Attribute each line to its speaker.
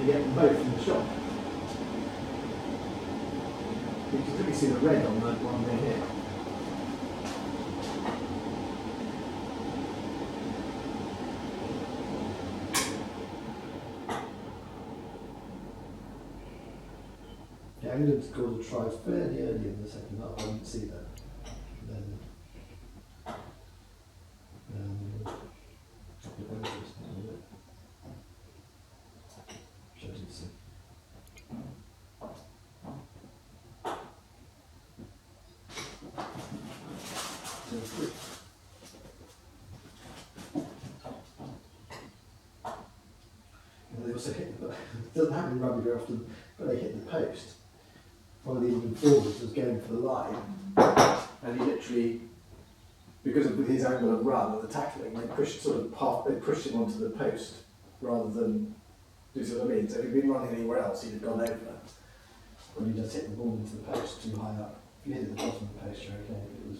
Speaker 1: you get them both from the shop. You can clearly see the red on the one near here. Yeah, England scored a try fairly early in the second half. I didn't see that. Then, they also hit the, it doesn't happen in rugby very often, but they hit the post. One of the England forwards was going for the line, and he literally, because of his angle of run and the tackling, they pushed him onto the post rather than, do you see what I mean? So if he'd been running anywhere else, he'd have gone over. When he just hit the ball into the post too high up. If you hit the bottom of the post, you're okay. It was,